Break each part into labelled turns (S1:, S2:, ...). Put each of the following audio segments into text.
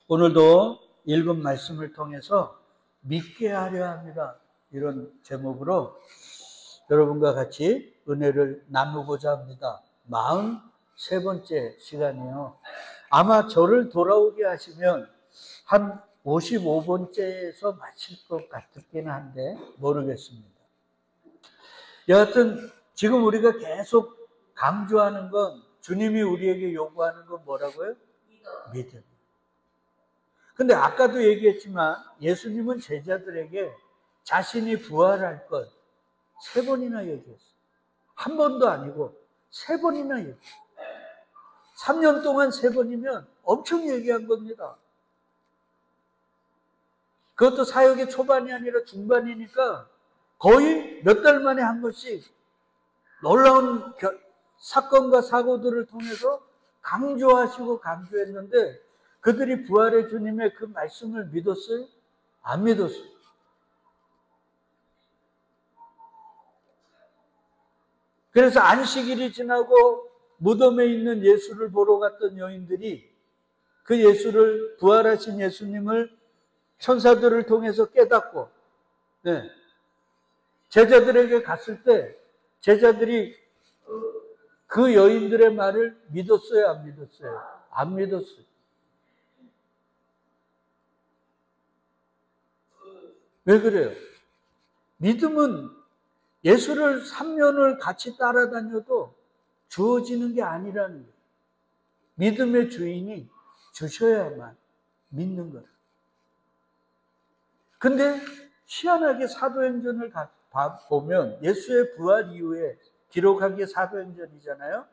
S1: 오늘도 읽은 말씀을 통해서 믿게 하려 합니다. 이런 제목으로 여러분과 같이 은혜를 나누고자 합니다. 43번째 시간이에요. 아마 저를 돌아오게 하시면 한 55번째에서 마칠 것 같긴 한데 모르겠습니다. 여하튼 지금 우리가 계속 강조하는 건 주님이 우리에게 요구하는 건 뭐라고요? 믿음. 근데 아까도 얘기했지만 예수님은 제자들에게 자신이 부활할 것 3번이나 얘기했어요. 한 번도 아니고 3번이나 얘기했어요. 3년 동안 3번이면 엄청 얘기한 겁니다. 그것도 사역의 초반이 아니라 중반이니까 거의 몇 달 만에 한 번씩 놀라운 사건과 사고들을 통해서 강조하시고 강조했는데 그들이 부활의 주님의 그 말씀을 믿었어요? 안 믿었어요. 그래서 안식일이 지나고 무덤에 있는 예수를 보러 갔던 여인들이 그 예수를, 부활하신 예수님을 천사들을 통해서 깨닫고 제자들에게 갔을 때 제자들이 그 여인들의 말을 믿었어요? 안 믿었어요? 안 믿었어요. 왜 그래요? 믿음은 예수를 3년을 같이 따라다녀도 주어지는 게 아니라는 거예요. 믿음의 주인이 주셔야만 믿는 거예요. 근데 희한하게 사도행전을 보면 예수의 부활 이후에 기록한 게 사도행전이잖아요.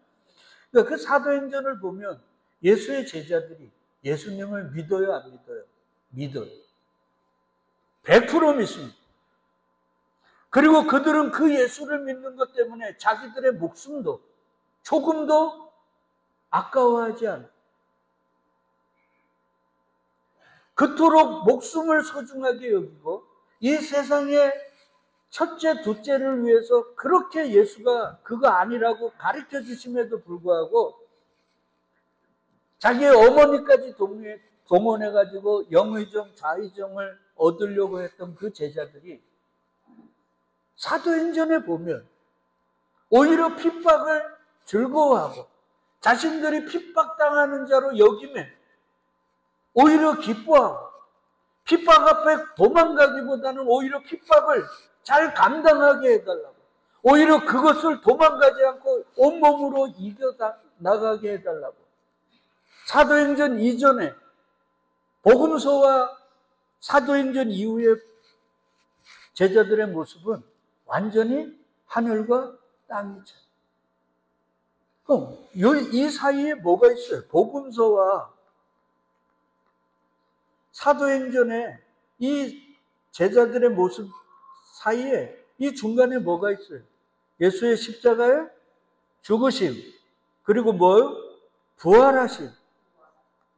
S1: 그러니까 그 사도행전을 보면 예수의 제자들이 예수님을 믿어요? 안 믿어요? 믿어요. 100% 믿습니다. 그리고 그들은 그 예수를 믿는 것 때문에 자기들의 목숨도 조금도 아까워하지 않아요. 그토록 목숨을 소중하게 여기고 이 세상의 첫째, 둘째를 위해서 그렇게 예수가 그거 아니라고 가르쳐 주심에도 불구하고 자기의 어머니까지 동원해가지고 영의정, 좌의정을 얻으려고 했던 그 제자들이 사도행전에 보면 오히려 핍박을 즐거워하고 자신들이 핍박당하는 자로 여기면 오히려 기뻐하고 핍박 앞에 도망가기보다는 오히려 핍박을 잘 감당하게 해달라고 오히려 그것을 도망가지 않고 온몸으로 이겨나가게 해달라고 사도행전 이전에 복음서와 사도행전 이후의 제자들의 모습은 완전히 하늘과 땅이죠. 그럼 이 사이에 뭐가 있어요? 복음서와 사도행전에 이 제자들의 모습 사이에 이 중간에 뭐가 있어요? 예수의 십자가의 죽으심, 그리고 뭐요? 부활하심.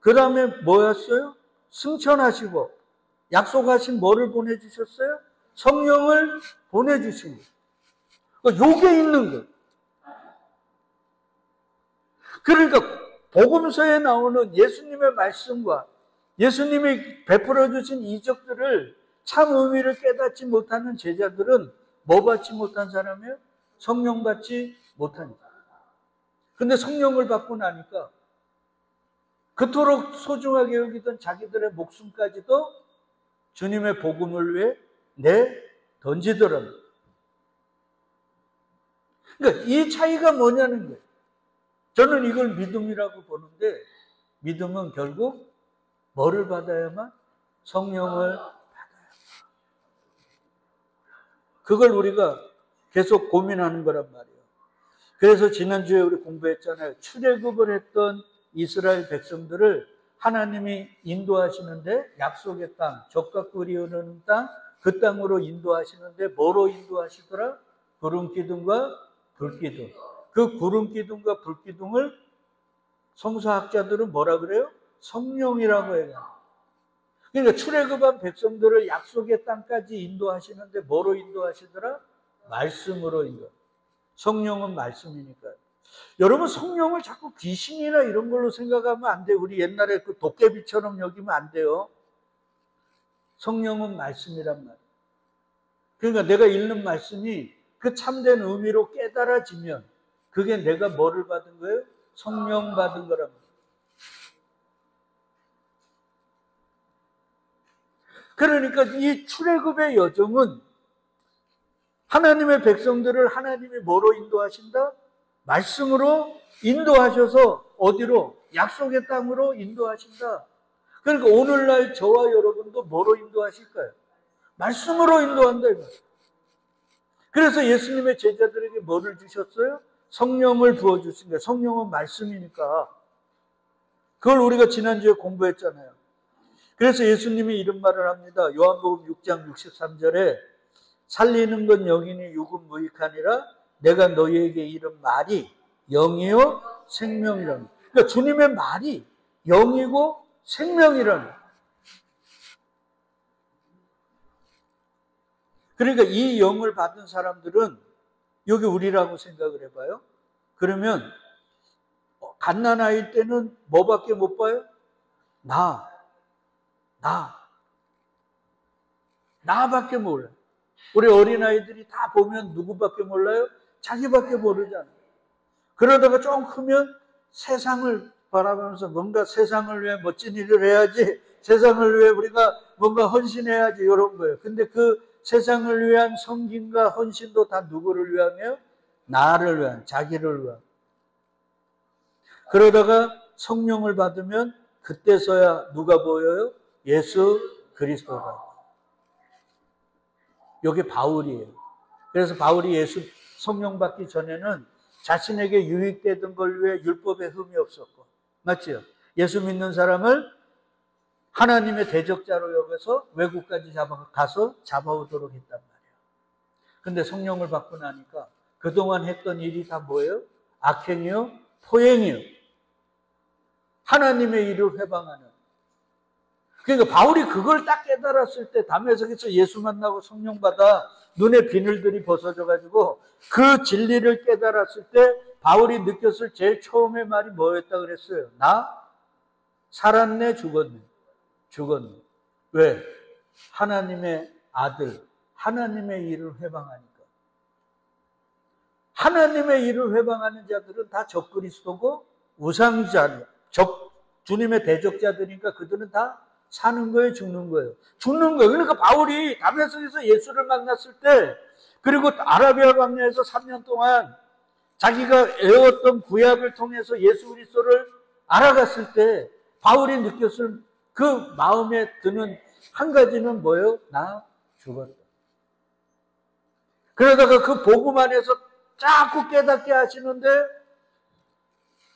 S1: 그 다음에 뭐였어요? 승천하시고 약속하신 뭐를 보내주셨어요? 성령을 보내주신 거예요. 요게 있는 거예요. 그러니까 복음서에 나오는 예수님의 말씀과 예수님이 베풀어 주신 이적들을 참 의미를 깨닫지 못하는 제자들은 뭐 받지 못한 사람이에요? 성령 받지 못하니까. 근데 성령을 받고 나니까 그토록 소중하게 여기던 자기들의 목숨까지도 주님의 복음을 위해 던지더랍니다. 그러니까 이 차이가 뭐냐는 거예요. 저는 이걸 믿음이라고 보는데 믿음은 결국 뭐를 받아야만? 성령을 받아야만. 그걸 우리가 계속 고민하는 거란 말이에요. 그래서 지난주에 우리 공부했잖아요. 출애굽을 했던 이스라엘 백성들을 하나님이 인도하시는데 약속의 땅, 젖과 꿀이 흐르는 땅, 그 땅으로 인도하시는데 뭐로 인도하시더라? 구름 기둥과 불 기둥. 그 구름 기둥과 불 기둥을 성서학자들은 뭐라 그래요? 성령이라고 해요. 그러니까 출애굽한 백성들을 약속의 땅까지 인도하시는데 뭐로 인도하시더라? 말씀으로 인도. 성령은 말씀이니까요. 여러분, 성령을 자꾸 귀신이나 이런 걸로 생각하면 안 돼요. 우리 옛날에 그 도깨비처럼 여기면 안 돼요. 성령은 말씀이란 말이에요. 그러니까 내가 읽는 말씀이 그 참된 의미로 깨달아지면 그게 내가 뭐를 받은 거예요? 성령 받은 거란 말이에요. 그러니까 이 출애굽의 여정은 하나님의 백성들을 하나님이 뭐로 인도하신다? 말씀으로 인도하셔서 어디로? 약속의 땅으로 인도하신다. 그러니까 오늘날 저와 여러분도 뭐로 인도하실까요? 말씀으로 인도한다. 그래서 예수님의 제자들에게 뭐를 주셨어요? 성령을 부어주신 거예요. 성령은 말씀이니까. 그걸 우리가 지난주에 공부했잖아요. 그래서 예수님이 이런 말을 합니다. 요한복음 6장 63절에 살리는 건 영이니 육은 무익하니라 내가 너희에게 이른 말이 영이요 생명이라는. 그러니까 주님의 말이 영이고 생명이라는. 그러니까 이 영을 받은 사람들은 여기 우리라고 생각을 해봐요. 그러면 갓난아이일 때는 뭐밖에 못 봐요? 나밖에 몰라요. 우리 어린아이들이 다 보면 누구밖에 몰라요? 자기밖에 모르잖아요. 그러다가 좀 크면 세상을 바라보면서 뭔가 세상을 위해 멋진 일을 해야지, 세상을 위해 우리가 뭔가 헌신해야지, 이런 거예요. 근데 그 세상을 위한 섬김과 헌신도 다 누구를 위함이에요? 나를 위한, 자기를 위한. 그러다가 성령을 받으면 그때서야 누가 보여요? 예수 그리스도가. 이게 바울이에요. 그래서 바울이 예수 성령 받기 전에는 자신에게 유익되던 걸 위해 율법에 흠이 없었고, 맞죠? 예수 믿는 사람을 하나님의 대적자로 여겨서 외국까지 가서 잡아오도록 했단 말이에요. 근데 성령을 받고 나니까 그동안 했던 일이 다 뭐예요? 악행이요? 포행이요. 하나님의 일을 회방하는. 그러니까 바울이 그걸 딱 깨달았을 때 담에색에서 예수 만나고 성령 받아 눈에 비늘들이 벗어져가지고 그 진리를 깨달았을 때 바울이 느꼈을 제일 처음의 말이 뭐였다 그랬어요? 나 살았네, 죽었네. 죽었네. 왜? 하나님의 아들, 하나님의 일을 회방하니까. 하나님의 일을 회방하는 자들은 다 적그리스도고 우상자, 주님의 대적자들이니까 그들은 다 사는 거예요, 죽는 거예요? 죽는 거예요. 그러니까 바울이 다메섹에서 예수를 만났을 때, 그리고 아라비아 광야에서 3년 동안 자기가 애웠던 구약을 통해서 예수 그리스도를 알아갔을 때 바울이 느꼈을 그 마음에 드는 한 가지는 뭐예요? 나 죽었다. 그러다가 그 복음 안에서 자꾸 깨닫게 하시는데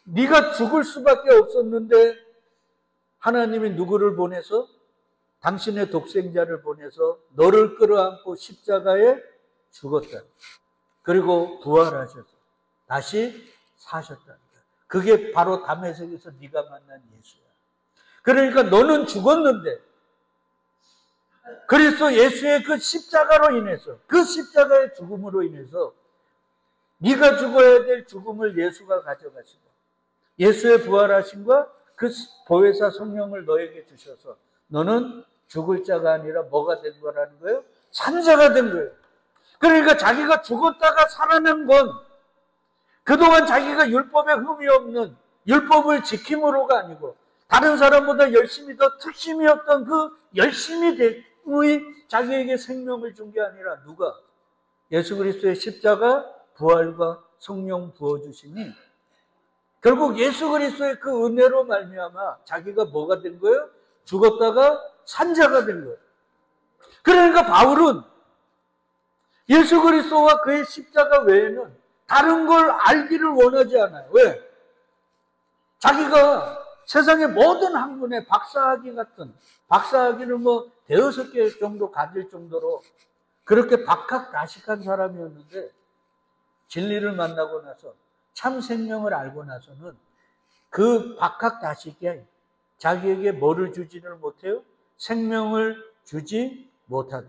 S1: 네가 죽을 수밖에 없었는데 하나님이 누구를 보내서? 당신의 독생자를 보내서 너를 끌어안고 십자가에 죽었다. 그리고 부활하셔서 다시 사셨다. 그게 바로 다메섹에서 네가 만난 예수야. 그러니까 너는 죽었는데 그리스도 예수의 그 십자가로 인해서, 그 십자가의 죽음으로 인해서 네가 죽어야 될 죽음을 예수가 가져가시고 예수의 부활하심과 그 보혜사 성령을 너에게 주셔서 너는 죽을 자가 아니라 뭐가 된 거라는 거예요? 산 자가 된 거예요. 그러니까 자기가 죽었다가 살아난 건 그동안 자기가 율법에 흠이 없는 율법을 지킴으로가 아니고 다른 사람보다 열심히 더 특심이었던 그 열심히 때문에 자기에게 생명을 준 게 아니라 누가? 예수 그리스도의 십자가, 부활과 성령 부어주시니 결국 예수 그리스도의 그 은혜로 말미암아 자기가 뭐가 된 거예요? 죽었다가 산 자가 된 거예요. 그러니까 바울은 예수 그리스도와 그의 십자가 외에는 다른 걸 알기를 원하지 않아요. 왜? 자기가 세상의 모든 학문에 박사학위 같은, 박사학위를 뭐 대여섯 개 정도 가질 정도로 그렇게 박학다식한 사람이었는데 진리를 만나고 나서 참 생명을 알고 나서는 그 박학다식이 자기에게 뭐를 주지를 못해요? 생명을 주지 못하다.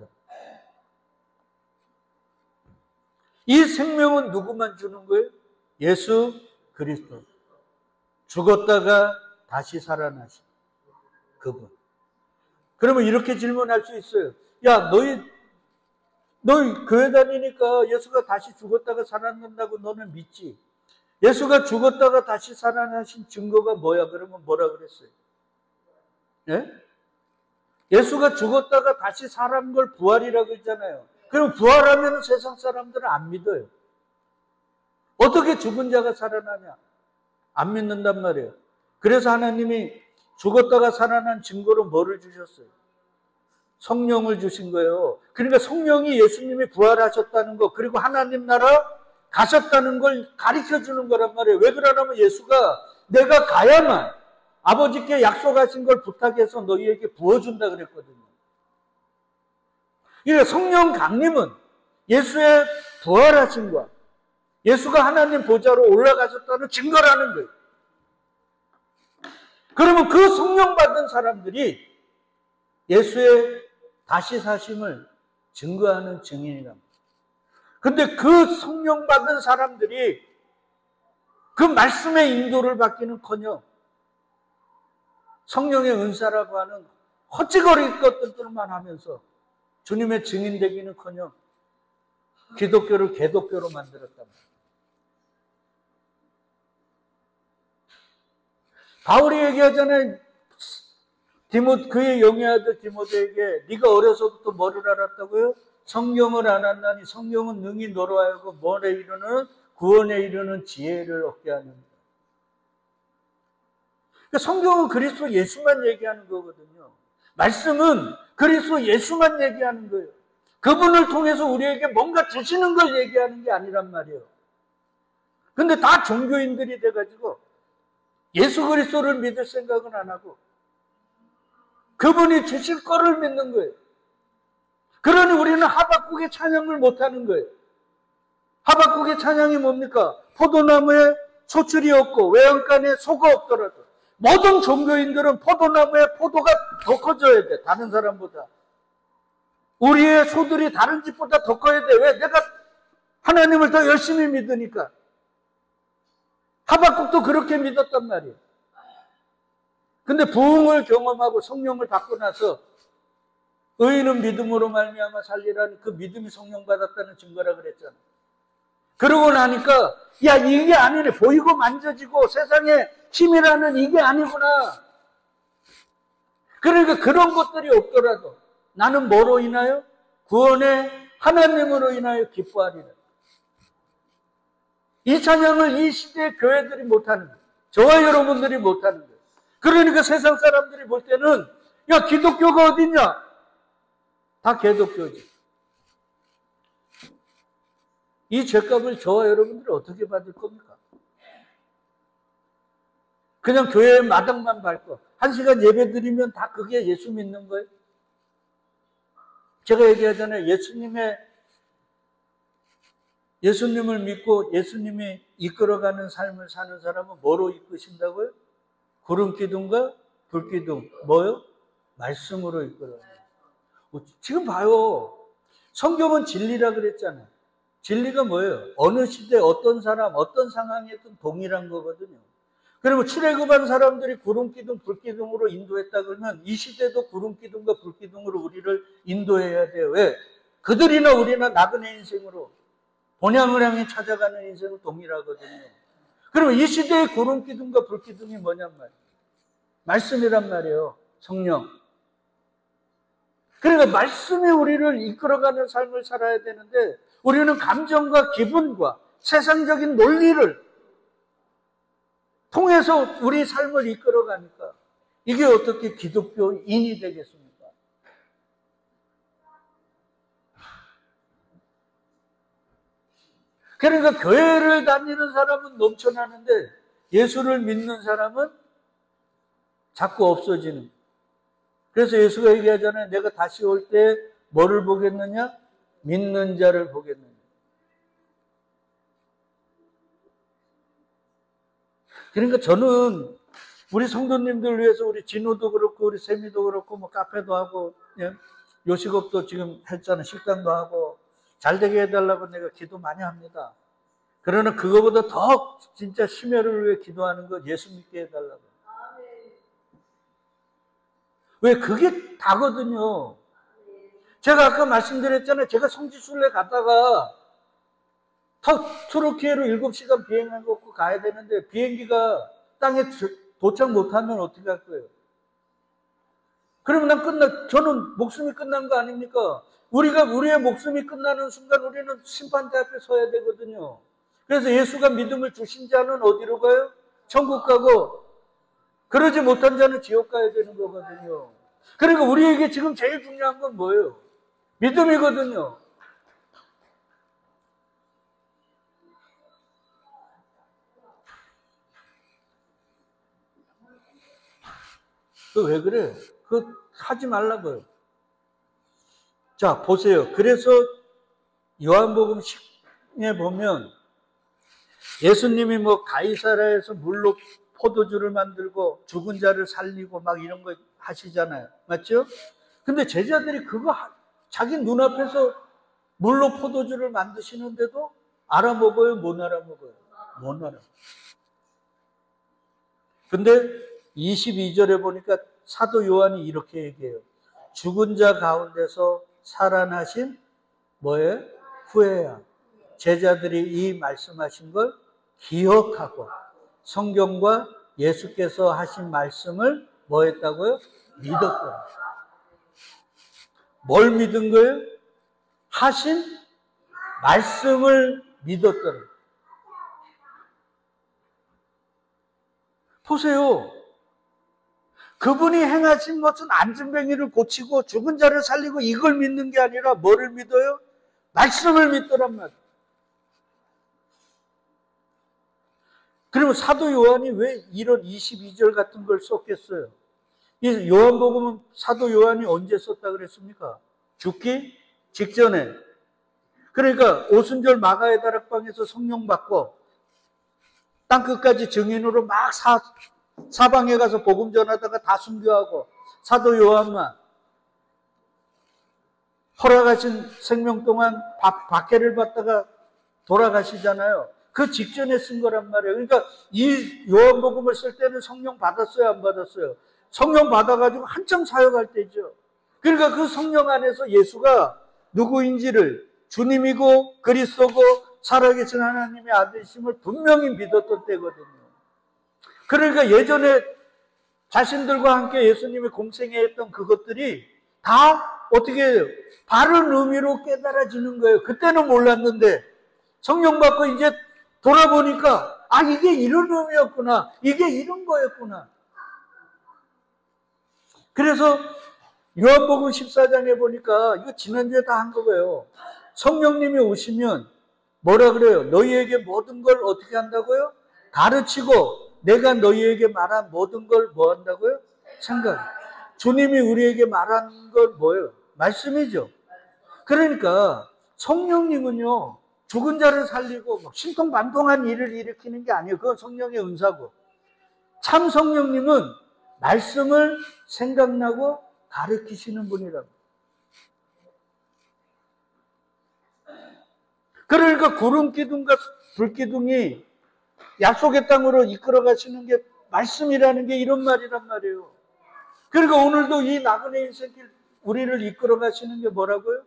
S1: 이 생명은 누구만 주는 거예요? 예수 그리스도. 죽었다가 다시 살아나신 그분. 그러면 이렇게 질문할 수 있어요. 야, 너희 교회 다니니까 예수가 다시 죽었다가 살아난다고 너는 믿지? 예수가 죽었다가 다시 살아나신 증거가 뭐야? 그러면 뭐라 그랬어요? 예? 예수가 죽었다가 다시 살아난 걸 부활이라고 했잖아요. 그럼 부활하면 세상 사람들은 안 믿어요. 어떻게 죽은 자가 살아나냐? 안 믿는단 말이에요. 그래서 하나님이 죽었다가 살아난 증거로 뭐를 주셨어요? 성령을 주신 거예요. 그러니까 성령이 예수님이 부활하셨다는 거, 그리고 하나님 나라 가셨다는 걸 가르쳐 주는 거란 말이에요. 왜 그러냐면 예수가 내가 가야만 아버지께 약속하신 걸 부탁해서 너희에게 부어준다 그랬거든요. 그러니까 성령 강림은 예수의 부활하심과 예수가 하나님 보좌로 올라가셨다는 증거라는 거예요. 그러면 그 성령 받은 사람들이 예수의 다시 사심을 증거하는 증인이랍니다. 근데 그 성령 받은 사람들이 그 말씀의 인도를 받기는커녕 성령의 은사라고 하는 헛짓거리 것들만 하면서 주님의 증인 되기는커녕 기독교를 개독교로 만들었단 말이에요. 바울이 얘기하잖아요. 그의 영의 아들 디모데에게 네가 어려서부터 뭐를 알았다고요? 성경을 알았나니 성경은 능히 너로 하여금 뭐에 이르는 구원에 이르는 지혜를 얻게 하는다. 그러니까 성경은 그리스도 예수만 얘기하는 거거든요. 말씀은 그리스도 예수만 얘기하는 거예요. 그분을 통해서 우리에게 뭔가 주시는 걸 얘기하는 게 아니란 말이에요. 근데 다 종교인들이 돼가지고 예수 그리스도를 믿을 생각은 안 하고 그분이 주실 거를 믿는 거예요. 그러니 우리는 하박국의 찬양을 못하는 거예요. 하박국의 찬양이 뭡니까? 포도나무에 소출이 없고 외양간에 소가 없더라도 모든 종교인들은 포도나무에 포도가 더 커져야 돼. 다른 사람보다. 우리의 소들이 다른 집보다 더 커야 돼. 왜? 내가 하나님을 더 열심히 믿으니까. 하박국도 그렇게 믿었단 말이에요. 근데 부흥을 경험하고 성령을 받고 나서 의인은 믿음으로 말미암아 살리라는 그 믿음이 성령 받았다는 증거라 그랬잖아. 그러고 나니까 야 이게 아니네. 보이고 만져지고 세상에 힘이라는 이게 아니구나. 그러니까 그런 것들이 없더라도 나는 뭐로 인하여? 구원의 하나님으로 인하여 기뻐하리라. 이 찬양을 이 시대의 교회들이 못하는 거예요. 저와 여러분들이 못하는 거예요. 그러니까 세상 사람들이 볼 때는 야 기독교가 어딨냐? 다 개독교지. 이 죄값을 저와 여러분들이 어떻게 받을 겁니까? 그냥 교회 마당만 밟고 1시간 예배 드리면 다 그게 예수 믿는 거예요? 제가 얘기하잖아요. 예수님을 믿고 예수님이 이끌어가는 삶을 사는 사람은 뭐로 이끄신다고요? 구름기둥과 불기둥. 뭐요? 말씀으로 이끌어가요. 지금 봐요. 성경은 진리라 그랬잖아요. 진리가 뭐예요? 어느 시대 어떤 사람 어떤 상황에든 동일한 거거든요. 그러면 출애굽한 사람들이 구름기둥 불기둥으로 인도했다 그러면 이 시대도 구름기둥과 불기둥으로 우리를 인도해야 돼요. 왜? 그들이나 우리나 나그네 인생으로 본향을 향해 찾아가는 인생은 동일하거든요. 그러면 이 시대의 구름기둥과 불기둥이 뭐냔 말이에요. 말씀이란 말이에요. 성령. 그러니까 말씀이 우리를 이끌어가는 삶을 살아야 되는데 우리는 감정과 기분과 세상적인 논리를 통해서 우리 삶을 이끌어가니까 이게 어떻게 기독교인이 되겠습니까? 그러니까 교회를 다니는 사람은 넘쳐나는데 예수를 믿는 사람은 자꾸 없어지는. 그래서 예수가 얘기하잖아요. 내가 다시 올 때 뭐를 보겠느냐? 믿는 자를 보겠느냐. 그러니까 저는 우리 성도님들 위해서 우리 진호도 그렇고 우리 세미도 그렇고 뭐 카페도 하고 요식업도 지금 했잖아요. 식당도 하고 잘 되게 해달라고 내가 기도 많이 합니다. 그러나 그거보다 더 진짜 심혈을 위해 기도하는 거 예수 믿게 해달라고. 왜? 그게 다거든요. 제가 아까 말씀드렸잖아요. 제가 성지순례 갔다가 터키에로 7시간 비행하고 가야 되는데 비행기가 땅에 도착 못하면 어떻게 할 거예요? 그러면 저는 목숨이 끝난 거 아닙니까? 우리의 목숨이 끝나는 순간 우리는 심판대 앞에 서야 되거든요. 그래서 예수가 믿음을 주신 자는 어디로 가요? 천국 가고, 그러지 못한 자는 지옥 가야 되는 거거든요. 그러니까 우리에게 지금 제일 중요한 건 뭐예요? 믿음이거든요. 왜 그래? 하지 말라고요. 자, 보세요. 그래서 요한복음 10에 보면 예수님이 뭐 가이사라에서 물로 포도주를 만들고 죽은 자를 살리고 막 이런 거 하시잖아요. 맞죠? 근데 제자들이 그거 자기 눈앞에서 물로 포도주를 만드시는데도 알아먹어요? 못 알아먹어요? 못 알아먹어요. 근데 22절에 보니까 사도 요한이 이렇게 얘기해요. 죽은 자 가운데서 살아나신 뭐예요? 후에야. 제자들이 이 말씀하신 걸 기억하고 성경과 예수께서 하신 말씀을 뭐 했다고요? 믿었더라. 뭘 믿은 거예요? 하신 말씀을 믿었더라. 보세요. 그분이 행하신 것은 안진뱅이를 고치고 죽은 자를 살리고 이걸 믿는 게 아니라 뭐를 믿어요? 말씀을 믿더란 말이에요. 그러면 사도 요한이 왜 이런 22절 같은 걸 썼겠어요? 이 요한복음은 사도 요한이 언제 썼다 그랬습니까? 죽기 직전에. 그러니까 오순절 마가의 다락방에서 성령 받고 땅끝까지 증인으로 막 사방에 가서 복음 전하다가 다 순교하고 사도 요한만 허락하신 생명 동안 박해를 받다가 돌아가시잖아요. 그 직전에 쓴 거란 말이에요. 그러니까 이 요한복음을 쓸 때는 성령 받았어요, 안 받았어요? 성령 받아가지고 한참 사역할 때죠. 그러니까 그 성령 안에서 예수가 누구인지를 주님이고 그리스도고 살아계신 하나님의 아들이심을 분명히 믿었던 때거든요. 그러니까 예전에 자신들과 함께 예수님이 공생애 했던 그것들이 다 어떻게 해요? 바른 의미로 깨달아지는 거예요. 그때는 몰랐는데 성령 받고 이제 돌아보니까 이게 이런 의미였구나. 이게 이런 거였구나. 그래서 요한복음 14장에 보니까 이거 지난주에 다 한 거예요. 성령님이 오시면 뭐라 그래요? 너희에게 모든 걸 어떻게 한다고요? 가르치고 내가 너희에게 말한 모든 걸 뭐 한다고요? 생각. 주님이 우리에게 말한 건 뭐예요? 말씀이죠. 그러니까 성령님은요, 죽은 자를 살리고 신통반통한 일을 일으키는 게 아니에요. 그건 성령의 은사고. 참 성령님은 말씀을 생각나고 가르치시는 분이라고. 그러니까 구름 기둥과 불 기둥이 약속의 땅으로 이끌어 가시는 게 말씀이라는 게 이런 말이란 말이에요. 그러니까 오늘도 이 나그네 인생길 우리를 이끌어 가시는 게 뭐라고요?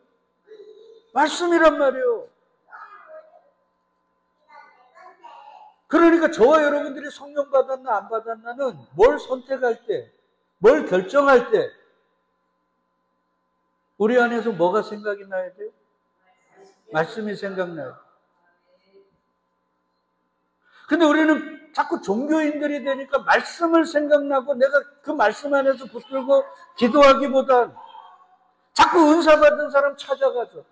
S1: 말씀이란 말이에요. 그러니까 저와 여러분들이 성령 받았나 안 받았나는 뭘 선택할 때, 뭘 결정할 때 우리 안에서 뭐가 생각이 나야 돼요? 말씀이 생각나요. 근데 우리는 자꾸 종교인들이 되니까 말씀을 생각나고 내가 그 말씀 안에서 붙들고 기도하기보단 자꾸 은사 받은 사람 찾아가죠.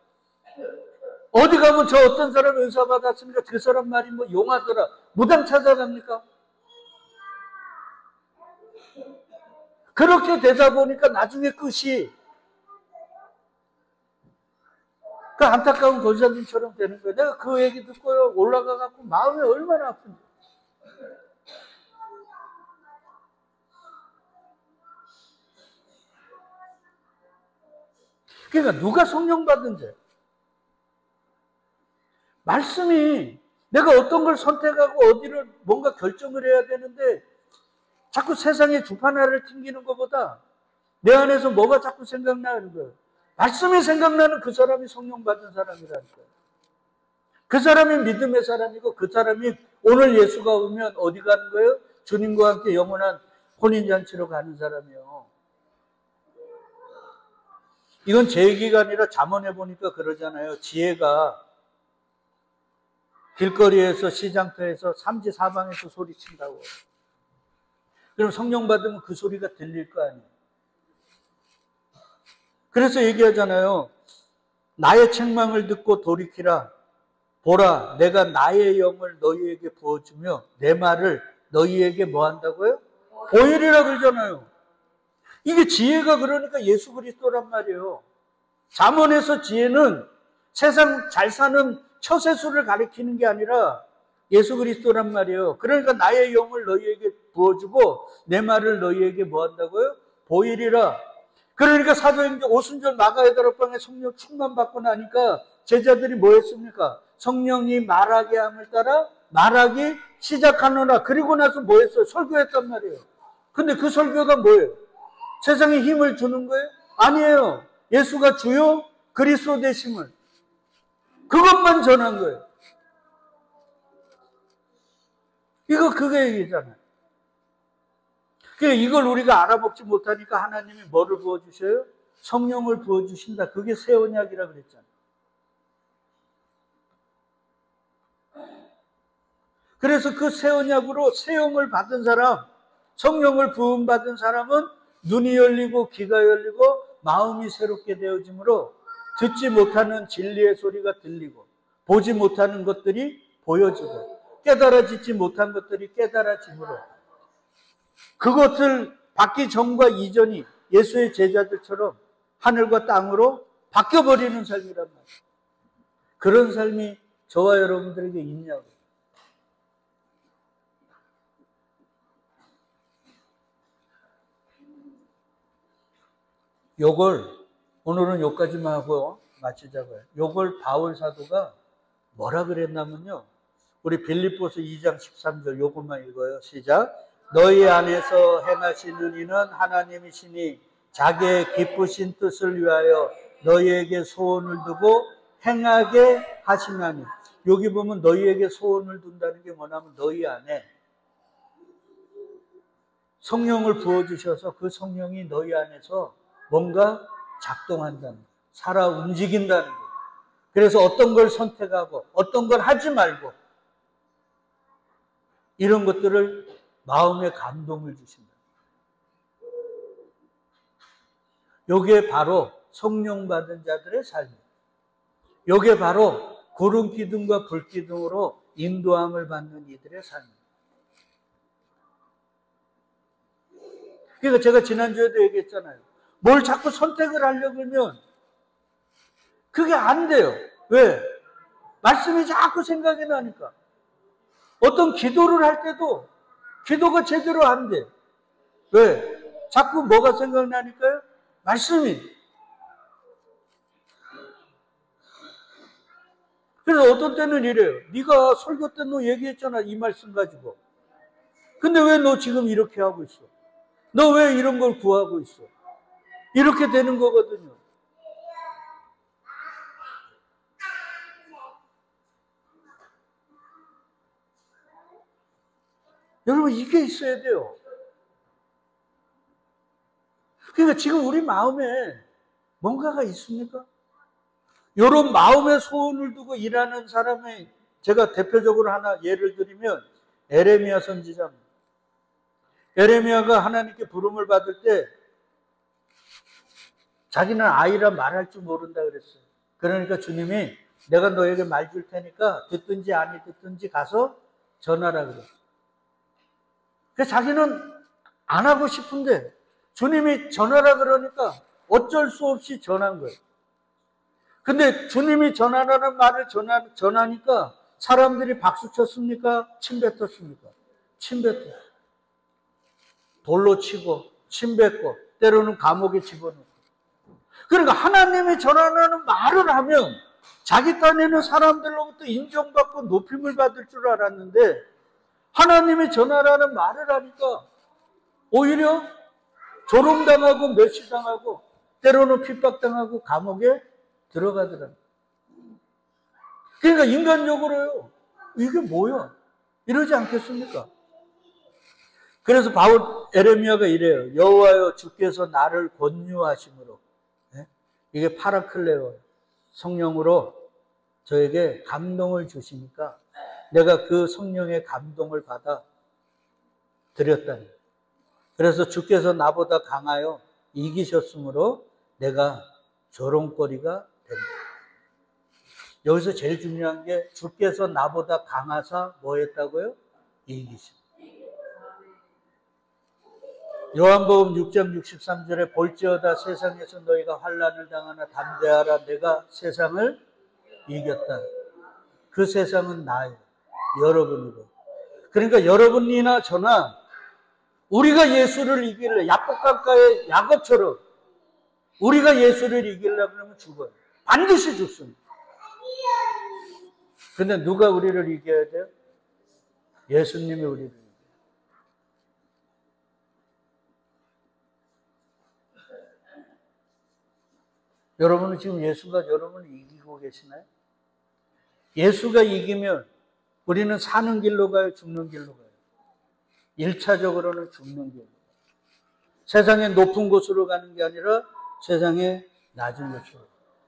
S1: 어디 가면 저 어떤 사람 은사 받았으니까 그 사람 말이 뭐 용하더라. 무당 찾아갑니까? 그렇게 되다 보니까 나중에 끝이 그 안타까운 권사님처럼 되는 거예요. 내가 그 얘기 듣고요. 올라가갖고 마음이 얼마나 아픈지. 그러니까 누가 성령 받은지. 말씀이 내가 어떤 걸 선택하고 어디를 뭔가 결정을 해야 되는데 자꾸 세상에 주판 하나를 튕기는 것보다 내 안에서 뭐가 자꾸 생각나는 거예요. 말씀이 생각나는 그 사람이 성령 받은 사람이라니까요. 그 사람이 믿음의 사람이고 그 사람이 오늘 예수가 오면 어디 가는 거예요? 주님과 함께 영원한 혼인잔치로 가는 사람이요. 이건 제 얘기가 아니라 잠언에 보니까 그러잖아요. 지혜가 길거리에서 시장터에서 삼지사방에서 소리친다고. 그럼 성령 받으면 그 소리가 들릴 거 아니에요. 그래서 얘기하잖아요. 나의 책망을 듣고 돌이키라. 보라, 내가 나의 영을 너희에게 부어주며 내 말을 너희에게 뭐 한다고요? 보이리라 그러잖아요. 이게 지혜가 그러니까 예수 그리스도란 말이에요. 잠언에서 지혜는 세상 잘 사는 처세술을 가리키는 게 아니라 예수 그리스도란 말이에요. 그러니까 나의 영을 너희에게 부어주고 내 말을 너희에게 뭐 한다고요? 보이리라. 그러니까 사도행전 오순절 마가의 성령 충만 받고 나니까 제자들이 뭐 했습니까? 성령이 말하게 함을 따라 말하기 시작하노라. 그리고 나서 뭐 했어요? 설교했단 말이에요. 근데 그 설교가 뭐예요? 세상에 힘을 주는 거예요? 아니에요. 예수가 주요 그리스도 되심을. 그것만 전한 거예요. 그게 얘기잖아요. 이걸 우리가 알아먹지 못하니까 하나님이 뭐를 부어주셔요? 성령을 부어주신다. 그게 새 언약이라 그랬잖아요. 그래서 그 새 언약으로 새 영을 받은 사람, 성령을 부음받은 사람은 눈이 열리고 귀가 열리고 마음이 새롭게 되어지므로 듣지 못하는 진리의 소리가 들리고 보지 못하는 것들이 보여지고 깨달아지지 못한 것들이 깨달아지므로 그것을 받기 전과 이전이 예수의 제자들처럼 하늘과 땅으로 바뀌어버리는 삶이란 말이에요. 그런 삶이 저와 여러분들에게 있냐고. 요걸 오늘은 여기까지만 하고 마치자고요. 요걸 바울 사도가 뭐라 그랬냐면요. 우리 빌립보서 2장 13절 요것만 읽어요. 시작. 너희 안에서 행하시는 이는 하나님이시니 자기의 기쁘신 뜻을 위하여 너희에게 소원을 두고 행하게 하시나니. 여기 보면 너희에게 소원을 둔다는 게 뭐냐면 너희 안에 성령을 부어주셔서 그 성령이 너희 안에서 뭔가 작동한다는 거예요. 살아 움직인다는 거예요. 그래서 어떤 걸 선택하고 어떤 걸 하지 말고 이런 것들을 마음에 감동을 주신다. 이게 바로 성령 받은 자들의 삶이에요. 이게 바로 구름 기둥과 불 기둥으로 인도함을 받는 이들의 삶이에요. 그러니까 제가 지난주에도 얘기했잖아요. 뭘 자꾸 선택을 하려고 하면 그게 안 돼요. 왜? 말씀이 자꾸 생각이 나니까. 어떤 기도를 할 때도 기도가 제대로 안 돼. 왜? 자꾸 뭐가 생각나니까요? 말씀이. 그래서 어떤 때는 이래요. 네가 설교 때 너 얘기했잖아. 이 말씀 가지고. 근데 왜 너 지금 이렇게 하고 있어? 너 왜 이런 걸 구하고 있어? 이렇게 되는 거거든요. 여러분 이게 있어야 돼요. 그러니까 지금 우리 마음에 뭔가가 있습니까? 이런 마음의 소원을 두고 일하는 사람의 제가 대표적으로 하나 예를 들면 에레미야 선지자입니다. 에레미야가 하나님께 부름을 받을 때 자기는 아이라 말할 줄 모른다 그랬어요. 그러니까 주님이 내가 너에게 말 줄 테니까 듣든지 아니 듣든지 가서 전하라 그랬어요. 그래서 자기는 안 하고 싶은데 주님이 전하라 그러니까 어쩔 수 없이 전한 거예요. 근데 주님이 전하라는 말을 전하니까 사람들이 박수 쳤습니까? 침 뱉었습니까? 침 뱉었어요. 돌로 치고 침 뱉고 때로는 감옥에 집어넣고. 그러니까 하나님이 전하라는 말을 하면 자기 딴에는 사람들로부터 인정받고 높임을 받을 줄 알았는데 하나님이 전하라는 말을 하니까 오히려 조롱당하고 멸시당하고 때로는 핍박당하고 감옥에 들어가더라고요. 그러니까 인간적으로요. 이게 뭐야? 이러지 않겠습니까? 그래서 바울 에레미야가 이래요. 여호와여 주께서 나를 권유하심으로 이게 파라클레오 성령으로 저에게 감동을 주시니까 내가 그 성령의 감동을 받아 드렸다니. 그래서 주께서 나보다 강하여 이기셨으므로 내가 조롱거리가 된다. 여기서 제일 중요한 게 주께서 나보다 강하사 뭐 했다고요? 이기신. 요한복음 6장 63절에 볼지어다 세상에서 너희가 환난을 당하나 담대하라 내가 세상을 이겼다. 그 세상은 나예요. 여러분이고. 그러니까 여러분이나 저나 우리가 예수를 이기려 야복강가의 야곱처럼 우리가 예수를 이기려고 하면 죽어요. 반드시 죽습니다. 근데 누가 우리를 이겨야 돼요? 예수님이 우리를 이겨요. 여러분은 지금 예수가 여러분을 이기고 계시나요? 예수가 이기면 우리는 사는 길로 가요? 죽는 길로 가요? 1차적으로는 죽는 길로 가요. 세상의 높은 곳으로 가는 게 아니라 세상의 낮은 곳으로.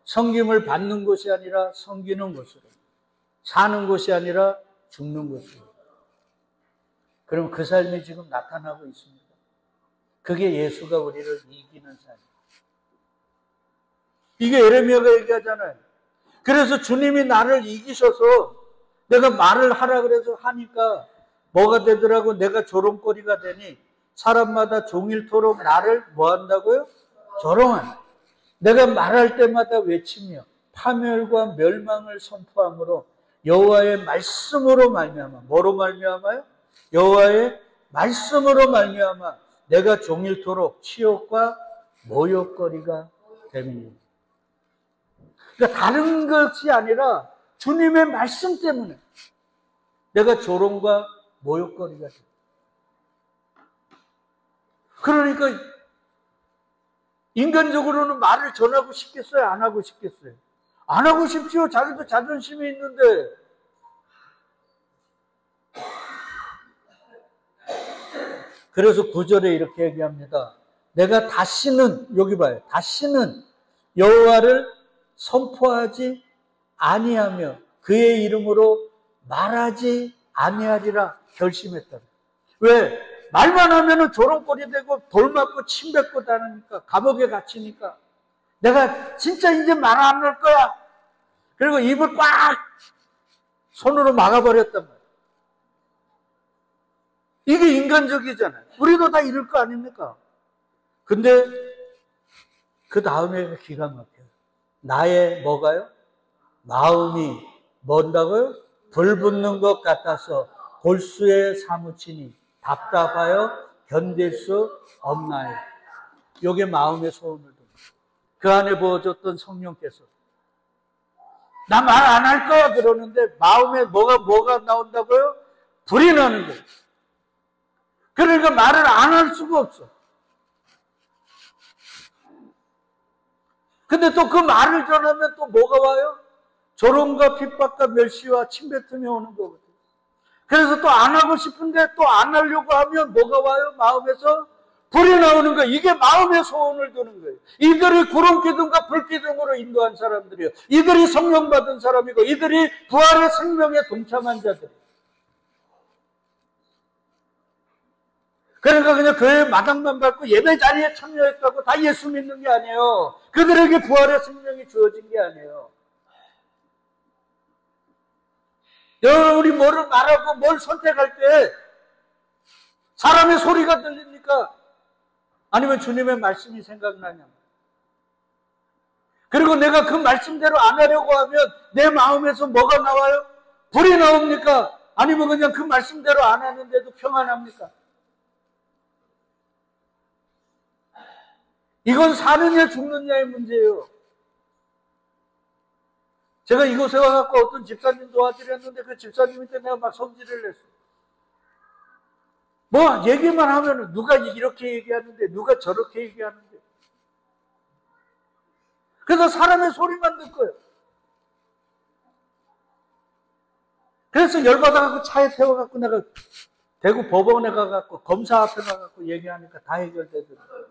S1: 섬김을 받는 곳이 아니라 섬기는 곳으로. 사는 곳이 아니라 죽는 곳으로. 그럼 그 삶이 지금 나타나고 있습니다. 그게 예수가 우리를 이기는 삶. 이게 에레미야가 얘기하잖아요. 그래서 주님이 나를 이기셔서 내가 말을 하라 그래서 하니까 뭐가 되더라고? 내가 조롱거리가 되니 사람마다 종일토록 나를 뭐 한다고요? 조롱하니. 내가 말할 때마다 외치며 파멸과 멸망을 선포함으로 여호와의 말씀으로 말미암아. 뭐로 말미암아요? 여호와의 말씀으로 말미암아 내가 종일토록 치욕과 모욕거리가 됨이니. 그러니까 다른 것이 아니라 주님의 말씀 때문에 내가 조롱과 모욕거리가 돼. 그러니까 인간적으로는 말을 전하고 싶겠어요? 안 하고 싶겠어요? 안 하고 싶지요. 자기도 자존심이 있는데. 그래서 9절에 이렇게 얘기합니다. 내가 다시는, 여기 봐요. 다시는 여호와를 선포하지 아니하며 그의 이름으로 말하지 아니하리라 결심했다. 왜? 말만 하면은 조롱거리 되고 돌 맞고 침 뱉고 다니니까 감옥에 갇히니까 내가 진짜 이제 말 안 할 거야. 그리고 입을 꽉 손으로 막아버렸단 말이에요. 이게 인간적이잖아요. 우리도 다 이럴 거 아닙니까? 근데 그 다음에 기가 막혀요. 나의 뭐가요? 마음이 뭔다고요? 불붙는 것 같아서 골수에 사무치니 답답하여 견딜 수 없나요? 이게 마음의 소원을 듭니다. 그 안에 부어졌던 성령께서 나 말 안 할 거야 그러는데 마음에 뭐가 나온다고요? 불이 나는 거예요. 그러니까 말을 안 할 수가 없어. 근데 또 그 말을 전하면 또 뭐가 와요? 조롱과 핍박과 멸시와 침뱉음이 오는 거거든요. 그래서 또 안 하고 싶은데 또 안 하려고 하면 뭐가 와요? 마음에서 불이 나오는 거예요. 이게 마음의 소원을 두는 거예요. 이들이 구름기둥과 불기둥으로 인도한 사람들이에요. 이들이 성령 받은 사람이고 이들이 부활의 생명에 동참한 자들이에요. 그러니까 그냥 교회 마당만 밟고 예배 자리에 참여했다고 다 예수 믿는 게 아니에요. 그들에게 부활의 생명이 주어진 게 아니에요. 여러분, 우리 뭐를 말하고 뭘 선택할 때 사람의 소리가 들립니까? 아니면 주님의 말씀이 생각나냐? 그리고 내가 그 말씀대로 안 하려고 하면 내 마음에서 뭐가 나와요? 불이 나옵니까? 아니면 그냥 그 말씀대로 안 하는데도 평안합니까? 이건 사느냐 죽느냐의 문제예요. 제가 이곳에 와갖고 어떤 집사님 도와드렸는데 그 집사님한테 내가 막 성질을 냈어요. 뭐 얘기만 하면 누가 이렇게 얘기하는데 누가 저렇게 얘기하는데. 그래서 사람의 소리만 듣고요. 그래서 열받아갖고 차에 태워갖고 내가 대구 법원에 가갖고 검사 앞에 가갖고 얘기하니까 다 해결되더라고요.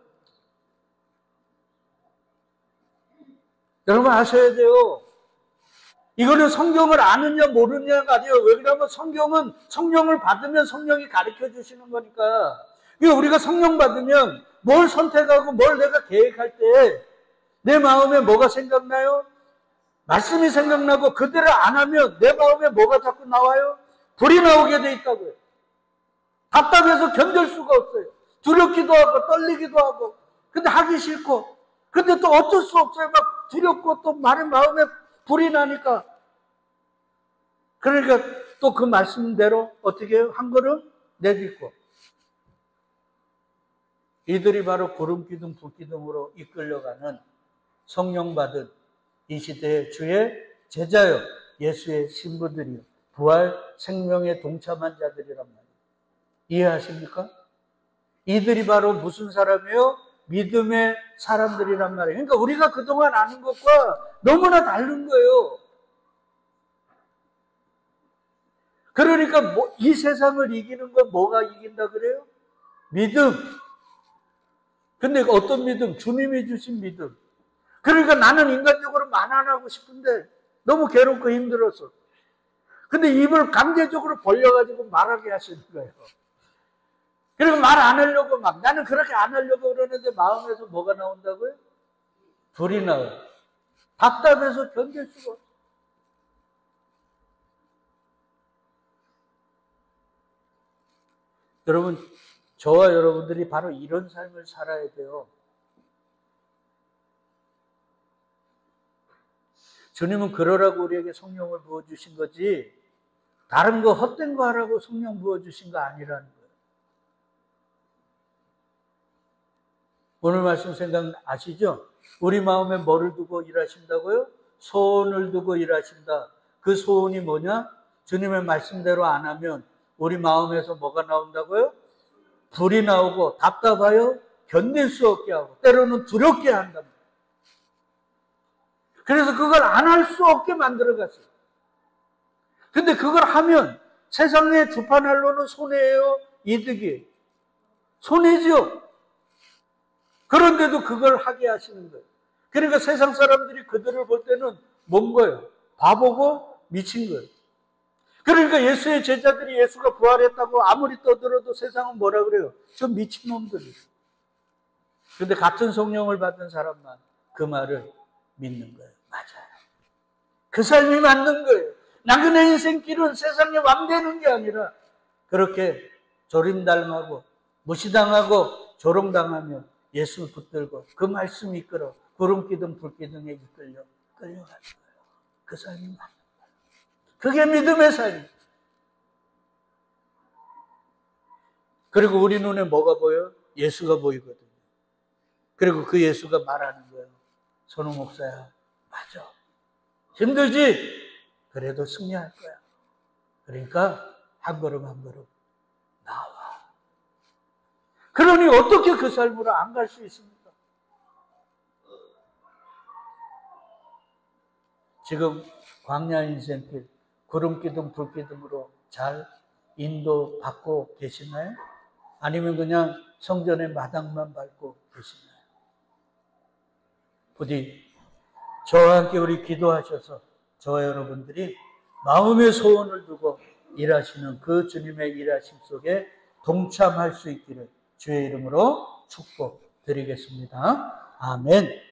S1: 여러분 아셔야 돼요. 이거는 성경을 아느냐 모르느냐가 아니에요. 왜 그러냐면 성경은 성령을 받으면 성령이 가르쳐 주시는 거니까. 우리가 성령 받으면 뭘 선택하고 뭘 내가 계획할 때 내 마음에 뭐가 생각나요? 말씀이 생각나고 그대로 안 하면 내 마음에 뭐가 자꾸 나와요? 불이 나오게 돼 있다고요. 답답해서 견딜 수가 없어요. 두렵기도 하고 떨리기도 하고 근데 하기 싫고 근데 또 어쩔 수 없어요. 막 두렵고 또 마음에 불이 나니까. 그러니까 또 그 말씀대로 어떻게 해요? 한 걸음 내딛고. 이들이 바로 구름기둥 불기둥으로 이끌려가는 성령 받은 이 시대의 주의 제자요 예수의 신부들이요 부활 생명에 동참한 자들이란 말이에요. 이해하십니까? 이들이 바로 무슨 사람이에요? 믿음의 사람들이란 말이에요. 그러니까 우리가 그동안 아는 것과 너무나 다른 거예요. 그러니까 이 세상을 이기는 건 뭐가 이긴다 그래요? 믿음. 근데 어떤 믿음? 주님이 주신 믿음. 그러니까 나는 인간적으로 말 안 하고 싶은데 너무 괴롭고 힘들어서. 근데 입을 강제적으로 벌려가지고 말하게 하시는 거예요. 그리고 말 안 하려고 막 나는 그렇게 안 하려고 그러는데 마음에서 뭐가 나온다고요? 불이 나와요. 답답해서 견딜 수가 없어요. 여러분, 저와 여러분들이 바로 이런 삶을 살아야 돼요. 주님은 그러라고 우리에게 성령을 부어주신 거지 다른 거 헛된 거 하라고 성령 부어주신 거 아니라는 거예요. 오늘 말씀 생각나시죠? 우리 마음에 뭐를 두고 일하신다고요? 소원을 두고 일하신다. 그 소원이 뭐냐? 주님의 말씀대로 안 하면 우리 마음에서 뭐가 나온다고요? 불이 나오고 답답하여 견딜 수 없게 하고 때로는 두렵게 한답니다. 그래서 그걸 안 할 수 없게 만들어갔어요. 근데 그걸 하면 세상의 주판알로는 손해예요? 이득이에요? 손해죠. 그런데도 그걸 하게 하시는 거예요. 그러니까 세상 사람들이 그들을 볼 때는 뭔 거예요? 바보고 미친 거예요. 그러니까 예수의 제자들이 예수가 부활했다고 아무리 떠들어도 세상은 뭐라 그래요? 저 미친놈들이에요. 그런데 같은 성령을 받은 사람만 그 말을 믿는 거예요. 맞아요. 그 삶이 맞는 거예요. 나그네 인생길은 세상에 왕되는 게 아니라 그렇게 조림당하고 무시당하고 조롱당하며 예수 붙들고 그 말씀 이끌어 구름기둥 불기둥에 끌려가는 거예요. 그 삶이 맞는 거예요. 그게 믿음의 삶이에요. 그리고 우리 눈에 뭐가 보여요? 예수가 보이거든요. 그리고 그 예수가 말하는 거예요. 선우 목사야, 맞아. 힘들지? 그래도 승리할 거야. 그러니까 한 걸음 한 걸음 나와. 그러니 어떻게 그 삶으로 안 갈 수 있습니까? 지금 광야 인생길 구름기둥 불기둥으로 잘 인도받고 계시나요? 아니면 그냥 성전의 마당만 밟고 계시나요? 부디 저와 함께 우리 기도하셔서 저와 여러분들이 마음의 소원을 두고 일하시는 그 주님의 일하심 속에 동참할 수 있기를 주의 이름으로 축복드리겠습니다. 아멘.